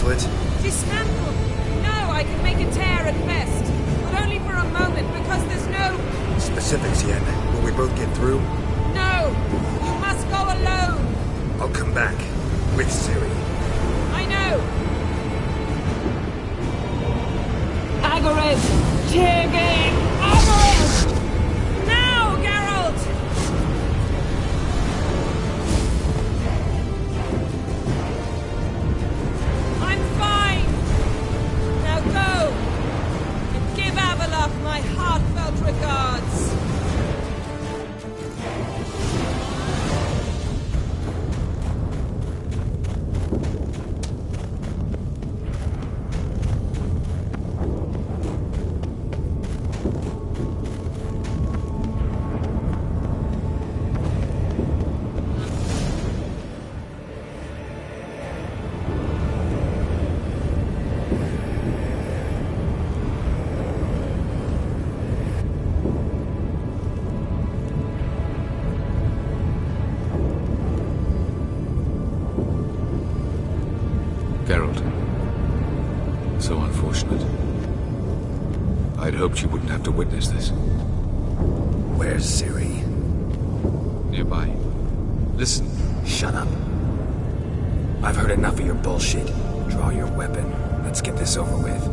dismantle it? Dismantle? No, I can make a tear at best. But only for a moment, because there's no... Specifics yet? Will we both get through? No! You must go alone! I'll come back. With Ciri. I know! Agares! Tirgain! Agares! Now, Geralt! I'm fine! Now go! And give Avalok my heartfelt regards! So unfortunate. I'd hoped you wouldn't have to witness this. Where's Ciri? Nearby. Listen. Shut up. I've heard enough of your bullshit. Draw your weapon. Let's get this over with.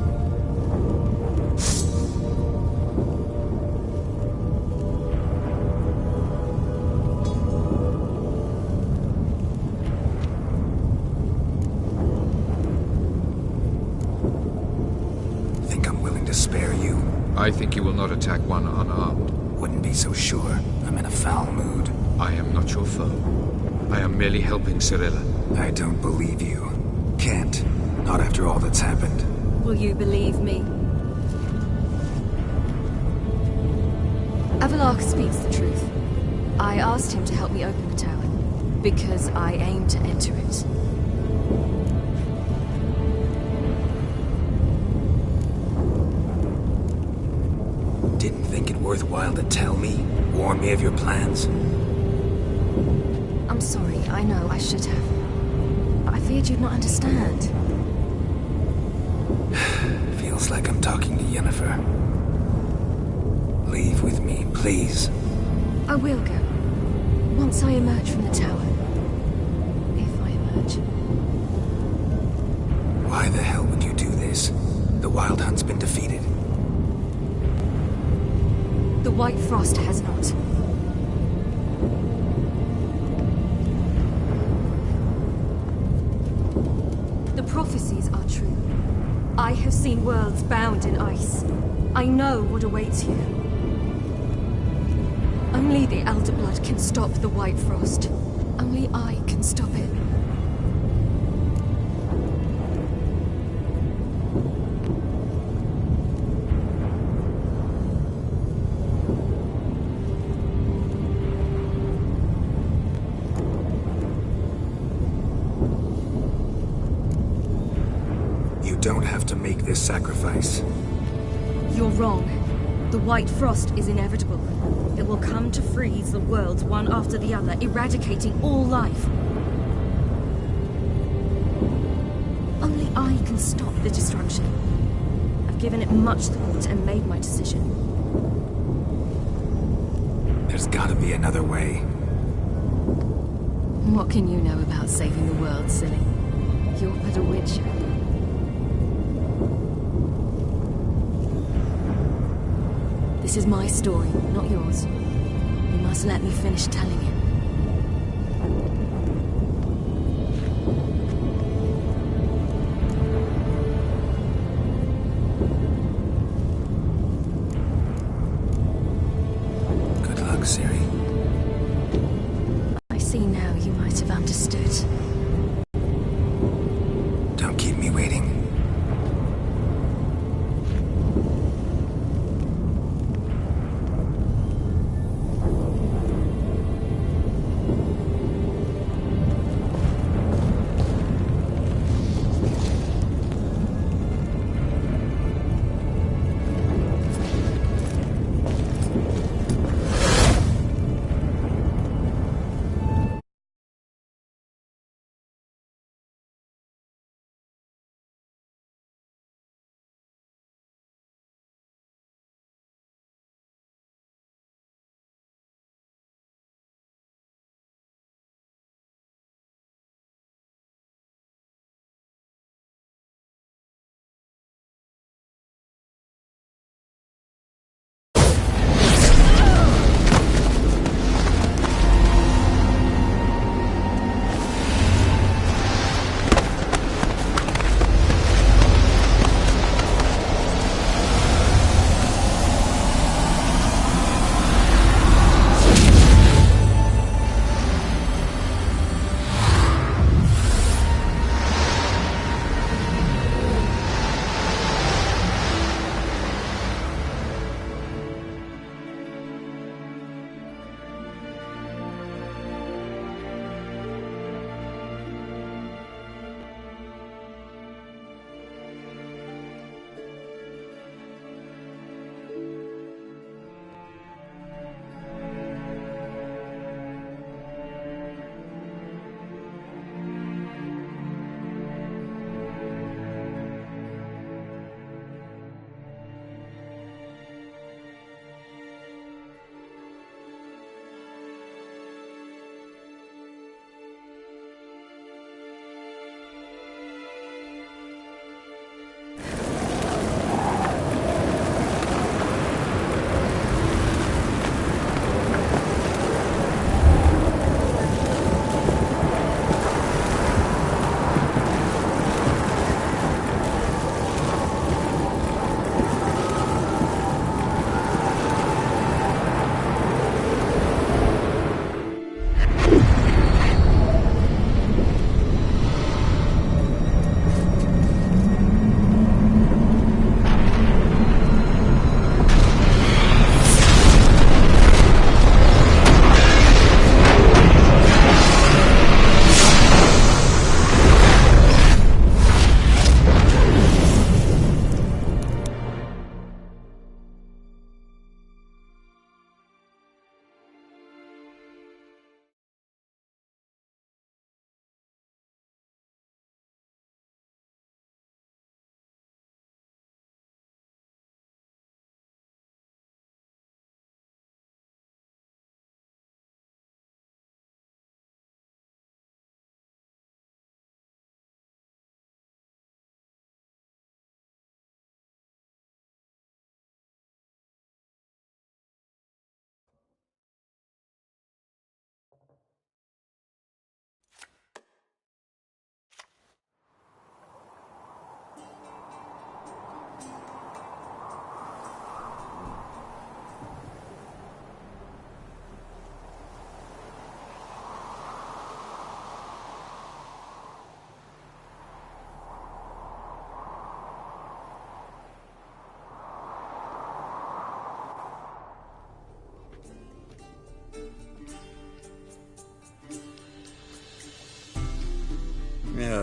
I think you will not attack one unarmed. Wouldn't be so sure. I'm in a foul mood. I am not your foe. I am merely helping Cirilla. I don't believe you. Can't. Not after all that's happened. Will you believe me? Avalok speaks the truth. I asked him to help me open the tower, because I aim to enter it. Didn't think it worthwhile to tell me? Warn me of your plans? I'm sorry, I know I should have. I feared you'd not understand. Feels like I'm talking to Yennefer. Leave with me, please. I will go. Once I emerge from the tower. If I emerge. Why the hell would you do this? The Wild Hunt's been defeated. The White Frost has not. The prophecies are true. I have seen worlds bound in ice. I know what awaits you. Only the Elder Blood can stop the White Frost. Only I can stop it. Don't have to make this sacrifice. You're wrong. The White Frost is inevitable. It will come to freeze the worlds one after the other, eradicating all life. Only I can stop the destruction. I've given it much thought and made my decision. There's gotta be another way. What can you know about saving the world, silly? You're but a witcher. This is my story, not yours. You must let me finish telling it. Good luck, Ciri. I see now you might have understood. Don't keep me waiting.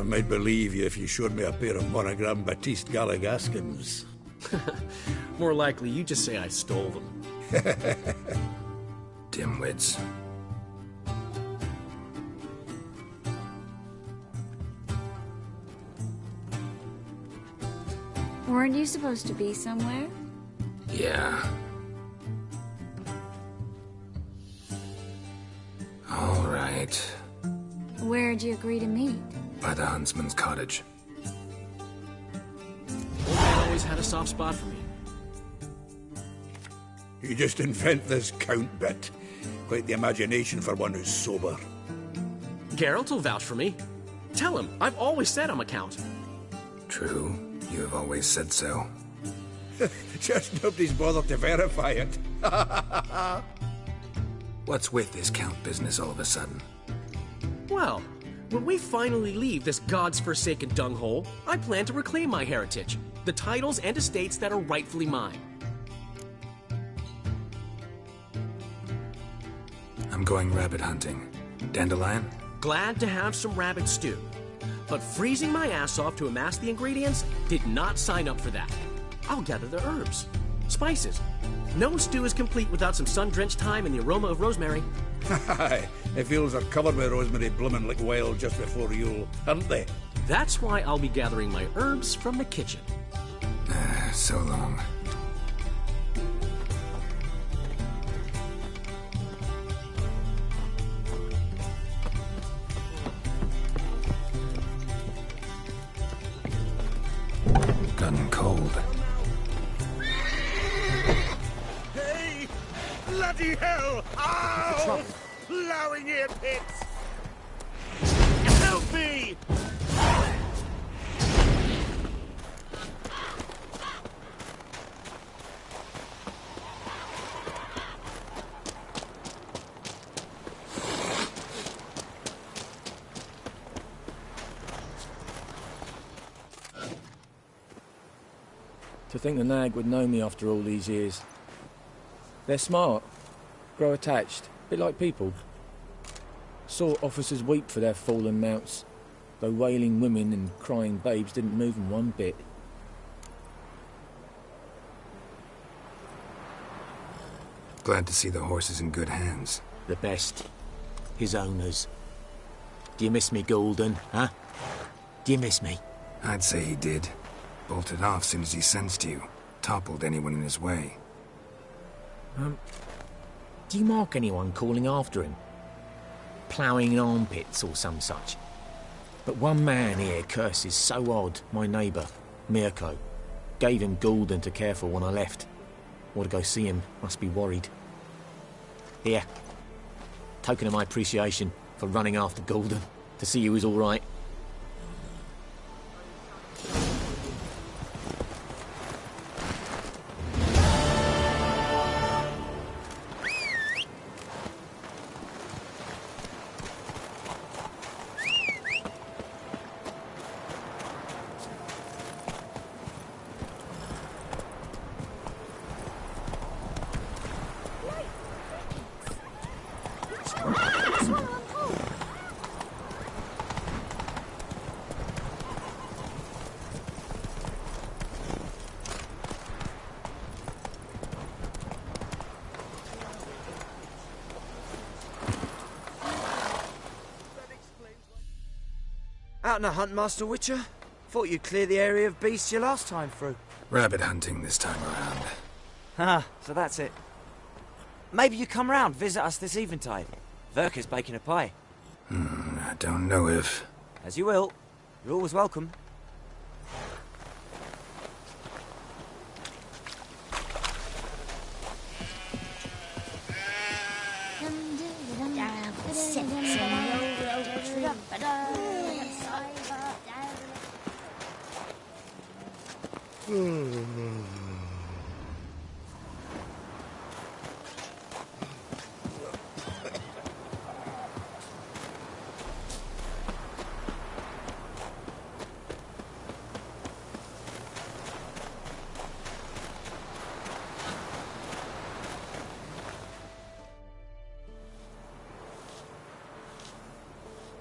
might believe you if you showed me a pair of monogram Batiste Galligaskins. More likely, you just say I stole them. Dimwits. Weren't you supposed to be somewhere? Yeah. All right. Where'd you agree to meet? By the huntsman's cottage. Old man always had a soft spot for me. You just invent this count bit. Quite the imagination for one who's sober. Geralt will vouch for me. Tell him, I've always said I'm a count. True. You have always said so. Just nobody's bothered to verify it. What's with this count business all of a sudden? Well, when we finally leave this god's forsaken dunghole, I plan to reclaim my heritage, the titles and estates that are rightfully mine. I'm going rabbit hunting. Dandelion? Glad to have some rabbit stew. But freezing my ass off to amass the ingredients did not sign up for that. I'll gather the herbs, spices. No stew is complete without some sun-drenched thyme and the aroma of rosemary. Aye, the fields are covered with rosemary blooming like wild just before Yule, aren't they? That's why I'll be gathering my herbs from the kitchen. So long. Gotten cold. Hey! Bloody hell! Ow! Plowing ear pits! Help me! To think the nag would know me after all these years. They're smart, grow attached, a bit like people. Saw officers weep for their fallen mounts, though wailing women and crying babes didn't move them one bit. Glad to see the horses in good hands. The best. His owners. Do you miss me, Golden, huh? Do you miss me? I'd say he did. Bolted off soon as he sensed you. Toppled anyone in his way. Do you mark anyone calling after him? Ploughing in armpits or some such? But one man here curses so odd, my neighbour, Mirko. Gave him Golden to care for when I left. Want to go see him, must be worried. Here. Token of my appreciation for running after Golden, to see he was all right. Out on a hunt, Master Witcher? Thought you'd clear the area of beasts your last time through. Rabbit hunting this time around. Ah, so that's it. Maybe you come round, visit us this eventide. Verka's baking a pie. I don't know if... As you will. You're always welcome.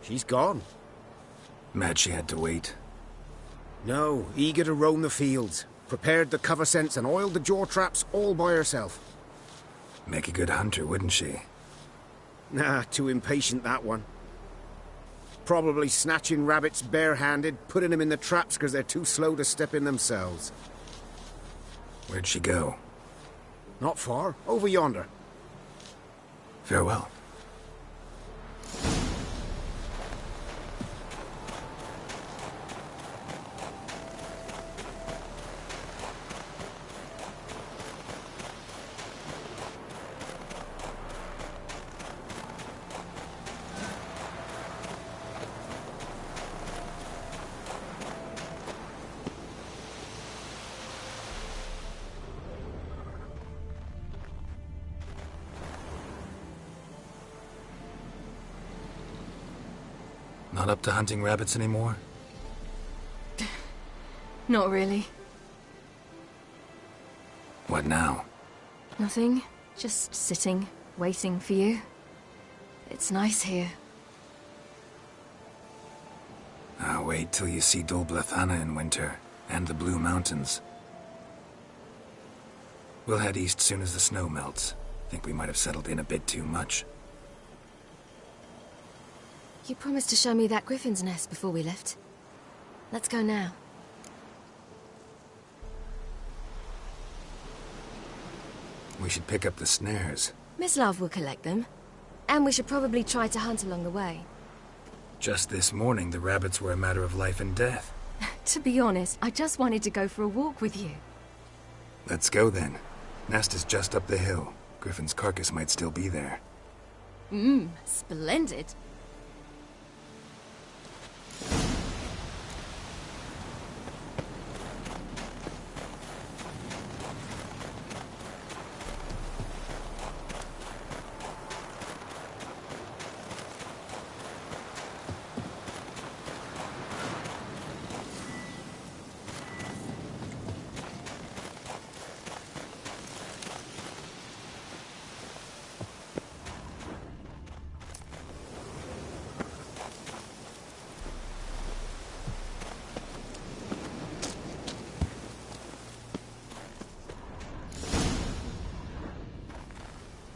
She's gone. Mad she had to wait. No, eager to roam the fields. Prepared the cover scents and oiled the jaw traps all by herself. Make a good hunter, wouldn't she? Nah, too impatient, that one. Probably snatching rabbits barehanded, putting them in the traps because they're too slow to step in themselves. Where'd she go? Not far. Over yonder. Farewell. Not up to hunting rabbits anymore? Not really. What now? Nothing. Just sitting, waiting for you. It's nice here. I'll wait till you see Dol Blethana in winter, and the Blue Mountains. We'll head east soon as the snow melts. Think we might have settled in a bit too much. You promised to show me that griffin's nest before we left. Let's go now. We should pick up the snares. Miss Love will collect them. And we should probably try to hunt along the way. Just this morning, the rabbits were a matter of life and death. To be honest, I just wanted to go for a walk with you. Let's go then. Nest is just up the hill. Griffin's carcass might still be there. Splendid.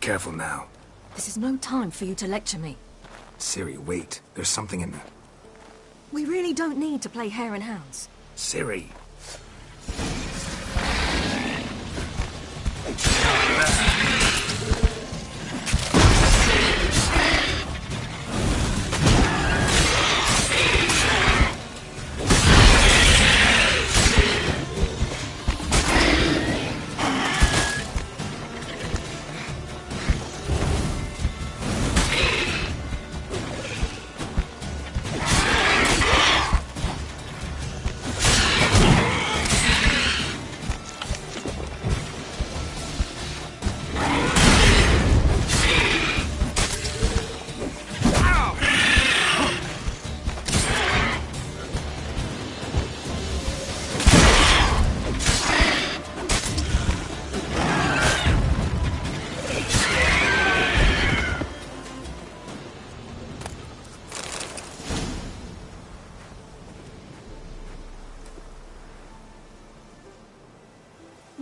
Careful now. This is no time for you to lecture me. Ciri, wait. There's something in the... We really don't need to play hare and hounds. Ciri.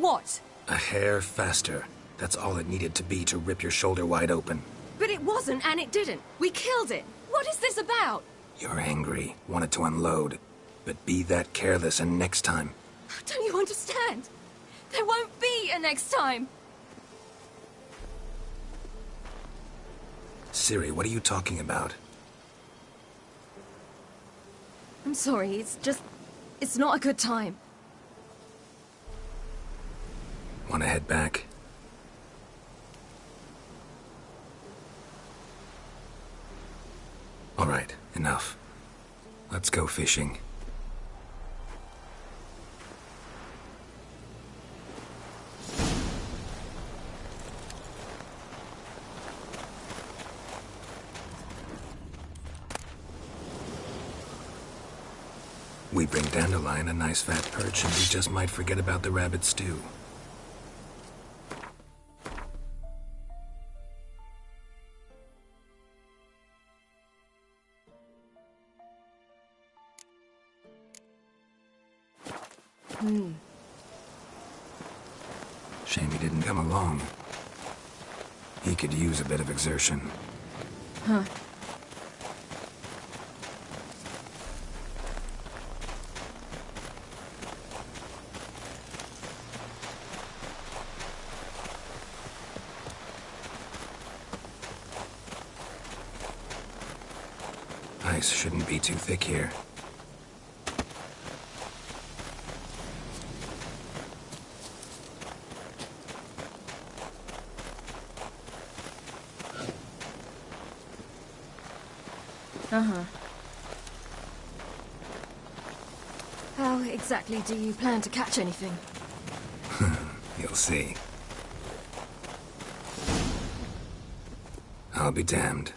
What? A hair faster. That's all it needed to be to rip your shoulder wide open. But it wasn't, and it didn't. We killed it. What is this about? You're angry, wanted to unload. But be that careless and next time. Don't you understand? There won't be a next time. Ciri, what are you talking about? I'm sorry, it's not a good time. Want to head back? All right, enough. Let's go fishing. We bring Dandelion a nice fat perch, and we just might forget about the rabbit stew. Shame he didn't come along. He could use a bit of exertion. Huh. Ice shouldn't be too thick here. Uh-huh. How exactly do you plan to catch anything? You'll see. I'll be damned.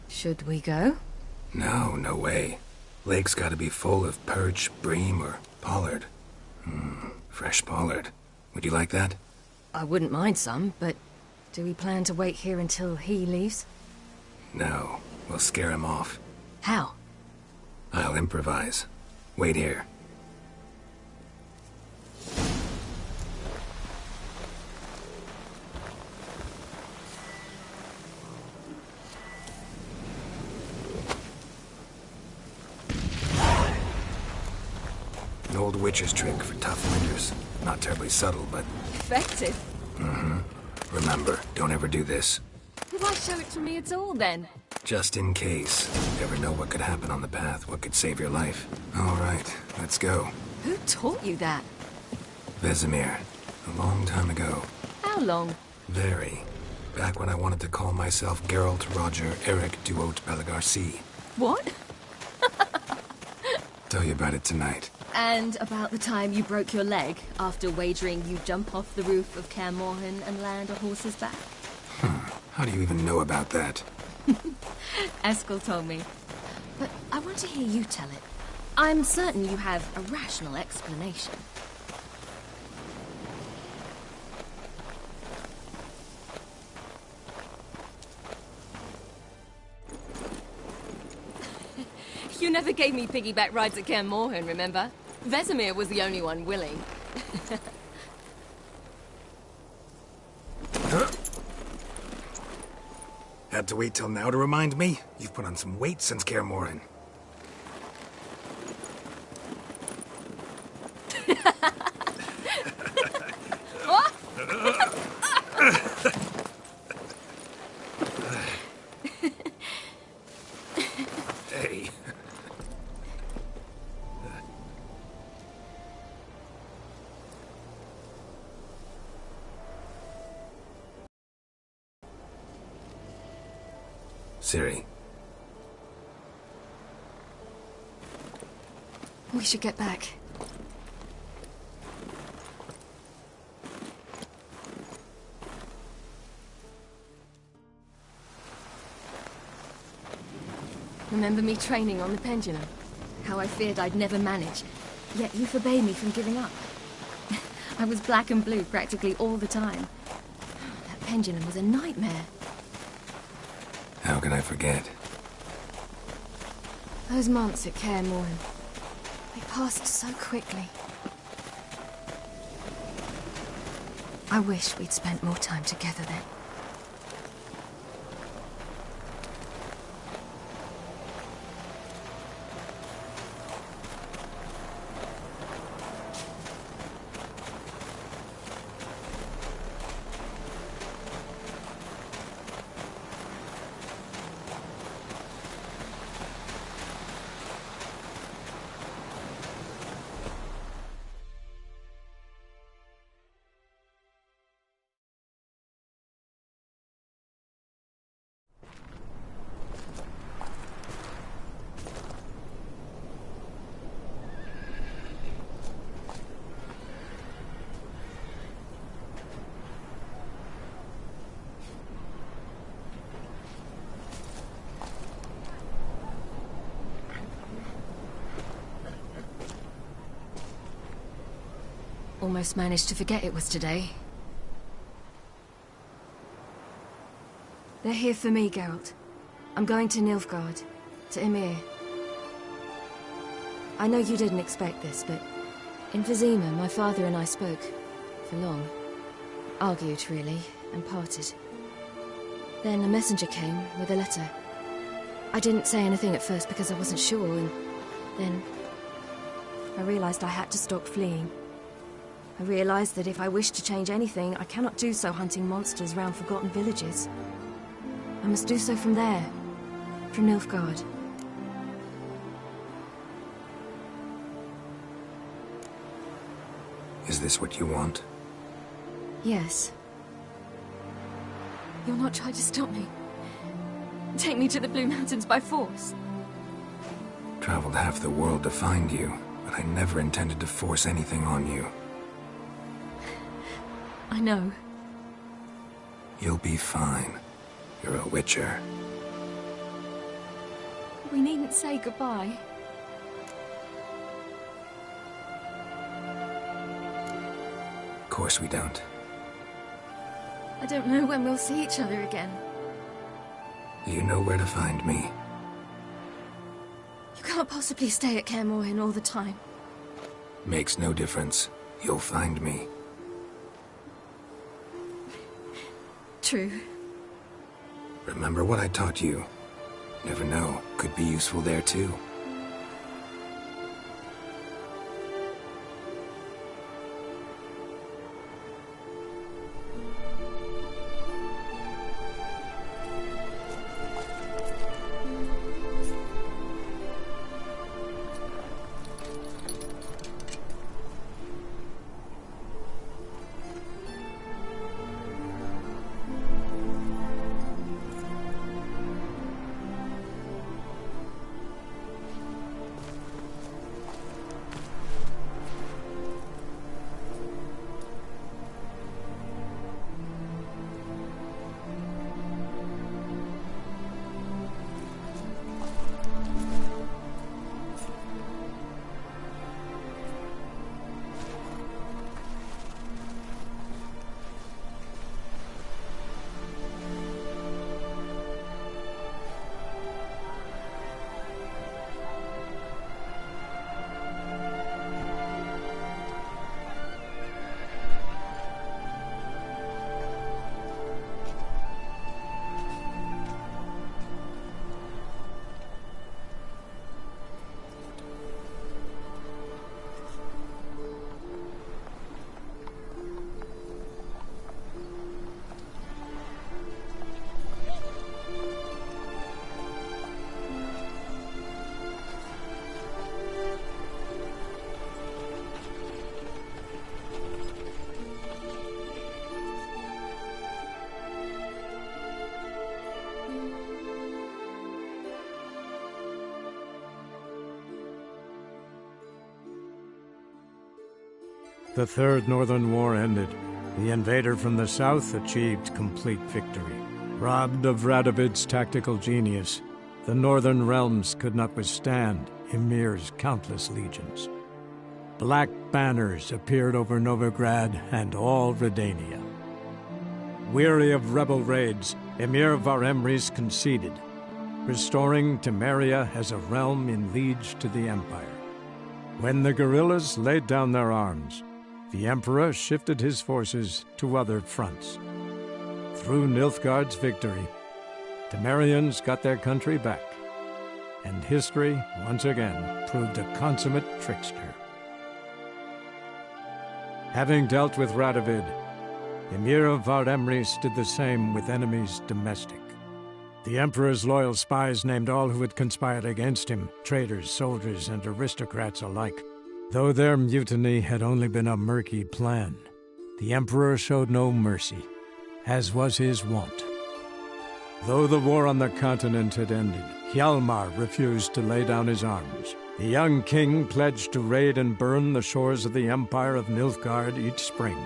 Should we go? No, no way. Lake's gotta be full of perch, bream, or pollard. Fresh pollard. Would you like that? I wouldn't mind some, but do we plan to wait here until he leaves? No, we'll scare him off. How? I'll improvise. Wait here. An old witch's trick for tough winters. Not terribly subtle, but... Effective. Remember, don't ever do this. Why show it to me at all, then? Just in case. You never know what could happen on the path, what could save your life. All right, let's go. Who taught you that? Vesemir. A long time ago. How long? Very. Back when I wanted to call myself Geralt Roger Eric Duot Belagarcy. What? Tell you about it tonight. And about the time you broke your leg after wagering you jump off the roof of Kaer Morhen and land a horse's back? How do you even know about that? Eskel told me. But I want to hear you tell it. I'm certain you have a rational explanation. You never gave me piggyback rides at Kaer Morhen, remember? Vesemir was the only one willing. Had to wait till now to remind me? You've put on some weight since Kaer Morhen. Hey. Ciri. We should get back. Remember me training on the pendulum? How I feared I'd never manage, yet you forbade me from giving up. I was black and blue practically all the time. That pendulum was a nightmare. How can I forget? Those months at Kaer Morhen, they passed so quickly. I wish we'd spent more time together then. Almost managed to forget it was today. They're here for me, Geralt. I'm going to Nilfgaard, to Ymir. I know you didn't expect this, but in Vizima, my father and I spoke for long. Argued, really, and parted. Then a messenger came with a letter. I didn't say anything at first because I wasn't sure, and then I realized I had to stop fleeing. I realized that if I wish to change anything, I cannot do so hunting monsters round forgotten villages. I must do so from there, from Nilfgaard. Is this what you want? Yes. You'll not try to stop me. Take me to the Blue Mountains by force. Traveled half the world to find you, but I never intended to force anything on you. I know. You'll be fine. You're a witcher. We needn't say goodbye. Of course we don't. I don't know when we'll see each other again. You know where to find me. You can't possibly stay at Kaer Morhen all the time. Makes no difference. You'll find me. True. Remember what I taught you. Never know. Could be useful there too. The Third Northern War ended. The invader from the south achieved complete victory. Robbed of Radovid's tactical genius, the northern realms could not withstand Ymir's countless legions. Black banners appeared over Novigrad and all Redania. Weary of rebel raids, Emir Var Emreis conceded, restoring Temeria as a realm in liege to the Empire. When the guerrillas laid down their arms, the Emperor shifted his forces to other fronts. Through Nilfgaard's victory, Temerians got their country back, and history once again proved a consummate trickster. Having dealt with Radovid, Emir of Var Emreis did the same with enemies domestic. The Emperor's loyal spies named all who had conspired against him, traitors, soldiers, and aristocrats alike. Though their mutiny had only been a murky plan, the Emperor showed no mercy, as was his wont. Though the war on the continent had ended, Hjalmar refused to lay down his arms. The young king pledged to raid and burn the shores of the Empire of Nilfgaard each spring.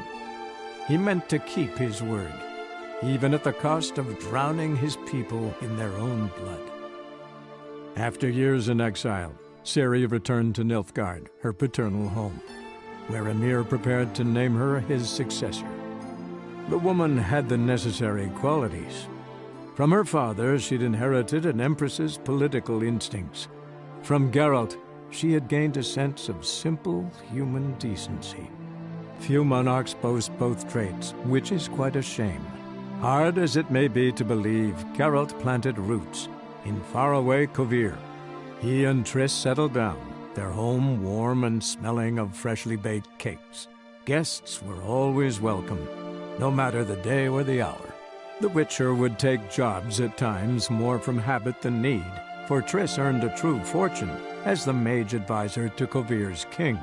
He meant to keep his word, even at the cost of drowning his people in their own blood. After years in exile, Ciri returned to Nilfgaard, her paternal home, where Emir prepared to name her his successor. The woman had the necessary qualities. From her father, she'd inherited an empress's political instincts. From Geralt, she had gained a sense of simple human decency. Few monarchs boast both traits, which is quite a shame. Hard as it may be to believe, Geralt planted roots in faraway Kovir. He and Triss settled down, their home warm and smelling of freshly baked cakes. Guests were always welcome, no matter the day or the hour. The Witcher would take jobs at times more from habit than need, for Triss earned a true fortune as the mage advisor to Kovir's king.